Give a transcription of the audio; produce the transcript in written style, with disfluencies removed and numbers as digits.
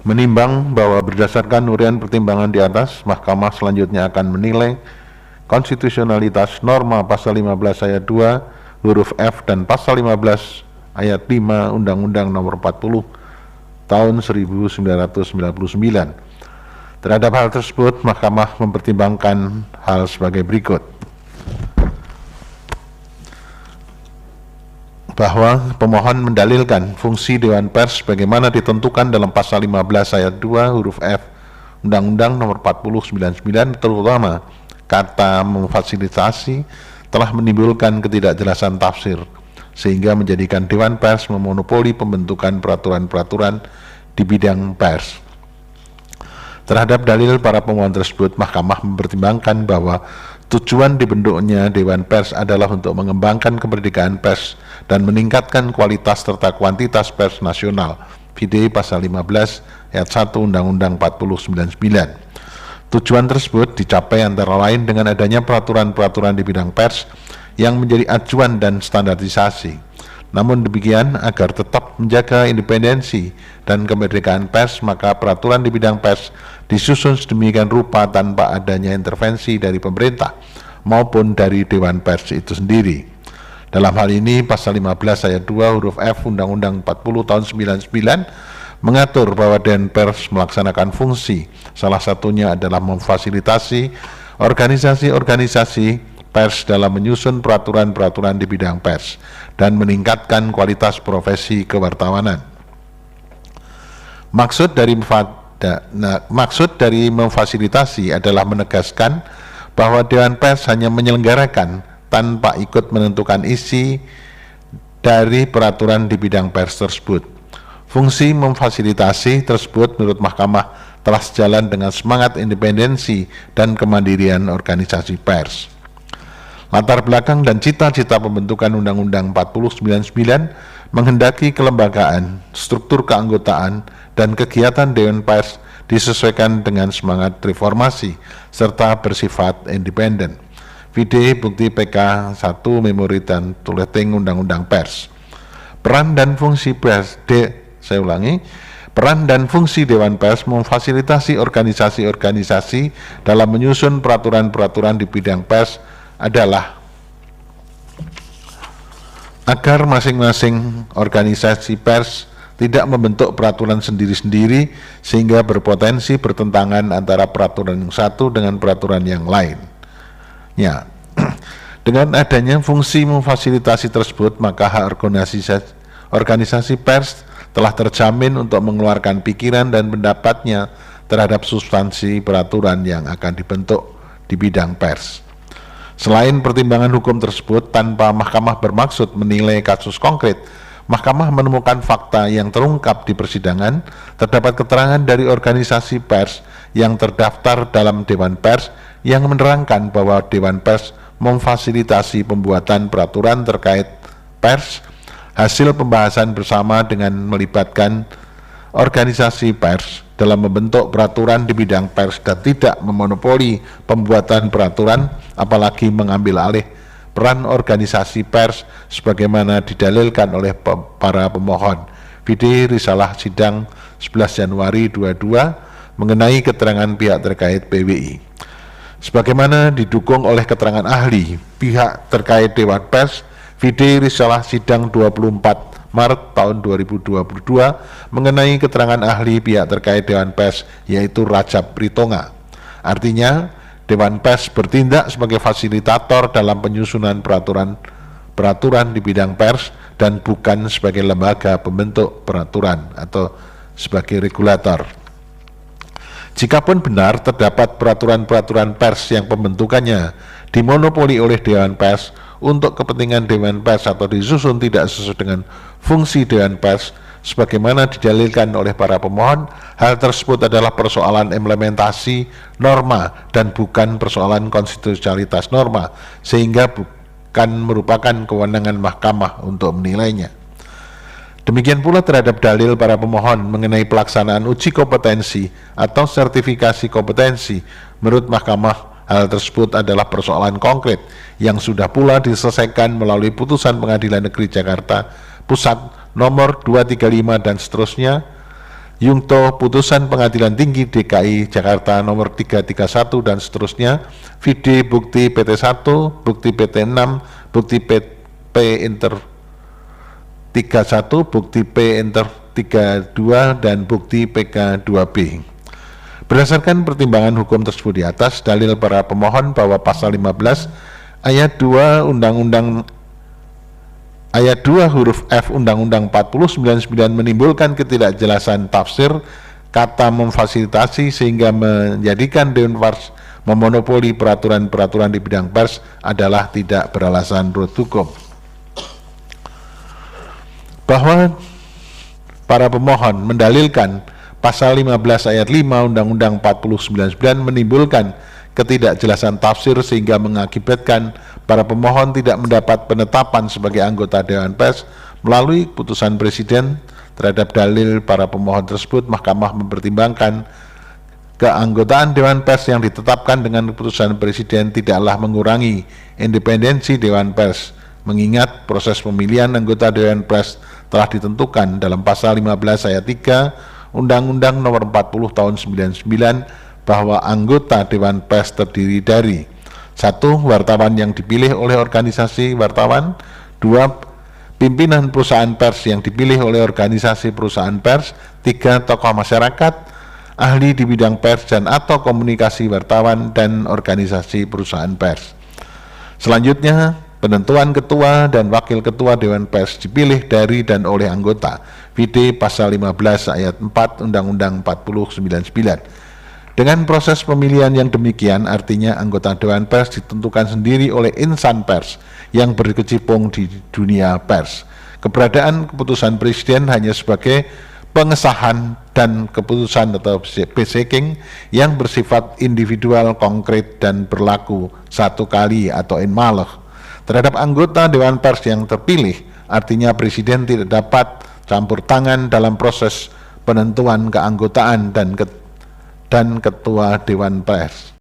Menimbang bahwa berdasarkan uraian pertimbangan di atas, Mahkamah selanjutnya akan menilai konstitusionalitas norma pasal 15 ayat 2 huruf F dan pasal 15 ayat 5 Undang-Undang Nomor 40 tahun 1999. Terhadap hal tersebut, Mahkamah mempertimbangkan hal sebagai berikut. Bahwa pemohon mendalilkan fungsi Dewan Pers sebagaimana ditentukan dalam pasal 15 ayat 2 huruf F Undang-Undang Nomor 40 99, terutama kata memfasilitasi telah menimbulkan ketidakjelasan tafsir sehingga menjadikan Dewan Pers memonopoli pembentukan peraturan-peraturan di bidang pers. Terhadap dalil para pemohon tersebut, Mahkamah mempertimbangkan bahwa tujuan dibentuknya Dewan Pers adalah untuk mengembangkan kemerdekaan pers dan meningkatkan kualitas serta kuantitas pers nasional. Vide pasal 15 ayat 1 Undang-Undang 40 99. Tujuan tersebut dicapai antara lain dengan adanya peraturan-peraturan di bidang pers yang menjadi acuan dan standarisasi. Namun demikian, agar tetap menjaga independensi dan kemerdekaan pers, maka peraturan di bidang pers disusun sedemikian rupa tanpa adanya intervensi dari pemerintah maupun dari Dewan Pers itu sendiri. Dalam hal ini, pasal 15 ayat 2 huruf F Undang-Undang 40 tahun 99 mengatur bahwa Dewan Pers melaksanakan fungsi, salah satunya adalah memfasilitasi organisasi-organisasi pers dalam menyusun peraturan-peraturan di bidang pers dan meningkatkan kualitas profesi kewartawanan. Maksud dari memfasilitasi adalah menegaskan bahwa Dewan Pers hanya menyelenggarakan tanpa ikut menentukan isi dari peraturan di bidang pers tersebut. Fungsi memfasilitasi tersebut menurut Mahkamah telah sejalan dengan semangat independensi dan kemandirian organisasi pers. Latar belakang dan cita-cita pembentukan Undang-Undang 4099 menghendaki kelembagaan, struktur keanggotaan, dan kegiatan Dewan Pers disesuaikan dengan semangat reformasi serta bersifat independen. Vide bukti PK 1 Memori dan Tuleting Undang-Undang Pers. Peran dan fungsi pers, peran dan fungsi Dewan Pers memfasilitasi organisasi-organisasi dalam menyusun peraturan-peraturan di bidang pers adalah agar masing-masing organisasi pers tidak membentuk peraturan sendiri-sendiri sehingga berpotensi bertentangan antara peraturan yang satu dengan peraturan yang lain. Ya, dengan adanya fungsi memfasilitasi tersebut, maka hak organisasi pers telah terjamin untuk mengeluarkan pikiran dan pendapatnya terhadap substansi peraturan yang akan dibentuk di bidang pers. Selain pertimbangan hukum tersebut, tanpa Mahkamah bermaksud menilai kasus konkret, Mahkamah menemukan fakta yang terungkap di persidangan. Terdapat keterangan dari organisasi pers yang terdaftar dalam Dewan Pers yang menerangkan bahwa Dewan Pers memfasilitasi pembuatan peraturan terkait pers, hasil pembahasan bersama dengan melibatkan organisasi pers dalam membentuk peraturan di bidang pers dan tidak memonopoli pembuatan peraturan, apalagi mengambil alih peran organisasi pers sebagaimana didalilkan oleh para pemohon. Vide Risalah Sidang 11 Januari 22 mengenai keterangan pihak terkait PWI. Sebagaimana didukung oleh keterangan ahli pihak terkait Dewan Pers, Vide Risalah Sidang 24 Maret tahun 2022 mengenai keterangan ahli pihak terkait Dewan Pers, yaitu Rajab Ritonga. Artinya, Dewan Pers bertindak sebagai fasilitator dalam penyusunan peraturan di bidang pers dan bukan sebagai lembaga pembentuk peraturan atau sebagai regulator. Jikapun benar terdapat peraturan-peraturan pers yang pembentukannya dimonopoli oleh Dewan Pers untuk kepentingan Dewan Pers atau disusun tidak sesuai dengan fungsi Dewan Pers, sebagaimana didalilkan oleh para pemohon, hal tersebut adalah persoalan implementasi norma dan bukan persoalan konstitusionalitas norma, sehingga bukan merupakan kewenangan Mahkamah untuk menilainya. Demikian pula terhadap dalil para pemohon mengenai pelaksanaan uji kompetensi atau sertifikasi kompetensi. Menurut Mahkamah, hal tersebut adalah persoalan konkret yang sudah pula diselesaikan melalui putusan Pengadilan Negeri Jakarta Pusat nomor 235 dan seterusnya Yungto putusan Pengadilan Tinggi DKI Jakarta nomor 331 dan seterusnya, vide bukti PT1, bukti PT6, bukti P Inter 31, bukti P Inter 32, dan bukti PK2B. Berdasarkan pertimbangan hukum tersebut di atas, dalil para pemohon bahwa pasal 15 ayat 2 ayat 2 huruf F Undang-Undang 4099 menimbulkan ketidakjelasan tafsir kata memfasilitasi sehingga menjadikan Dewan Pers memonopoli peraturan-peraturan di bidang pers adalah tidak beralasan menurut hukum. Bahwa para pemohon mendalilkan pasal 15 ayat 5 Undang-Undang 4099 menimbulkan ketidakjelasan tafsir sehingga mengakibatkan para pemohon tidak mendapat penetapan sebagai anggota Dewan Pers melalui putusan Presiden. Terhadap dalil para pemohon tersebut, Mahkamah mempertimbangkan keanggotaan Dewan Pers yang ditetapkan dengan keputusan Presiden tidaklah mengurangi independensi Dewan Pers, mengingat proses pemilihan anggota Dewan Pers telah ditentukan dalam pasal 15 ayat 3 Undang-Undang nomor 40 tahun 99 bahwa anggota Dewan Pers terdiri dari 1. Wartawan yang dipilih oleh organisasi wartawan, 2. Pimpinan perusahaan pers yang dipilih oleh organisasi perusahaan pers, 3. Tokoh masyarakat, ahli di bidang pers dan atau komunikasi wartawan dan organisasi perusahaan pers. Selanjutnya, penentuan ketua dan wakil ketua Dewan Pers dipilih dari dan oleh anggota, vide pasal 15 ayat 4 Undang-Undang 4099. Dengan proses pemilihan yang demikian, artinya anggota Dewan Pers ditentukan sendiri oleh insan pers yang berkecimpung di dunia pers. Keberadaan keputusan Presiden hanya sebagai pengesahan dan keputusan atau basiking yang bersifat individual, konkret, dan berlaku satu kali atau in maleh. Terhadap anggota Dewan Pers yang terpilih, artinya Presiden tidak dapat campur tangan dalam proses penentuan keanggotaan dan ketua Dewan Pers.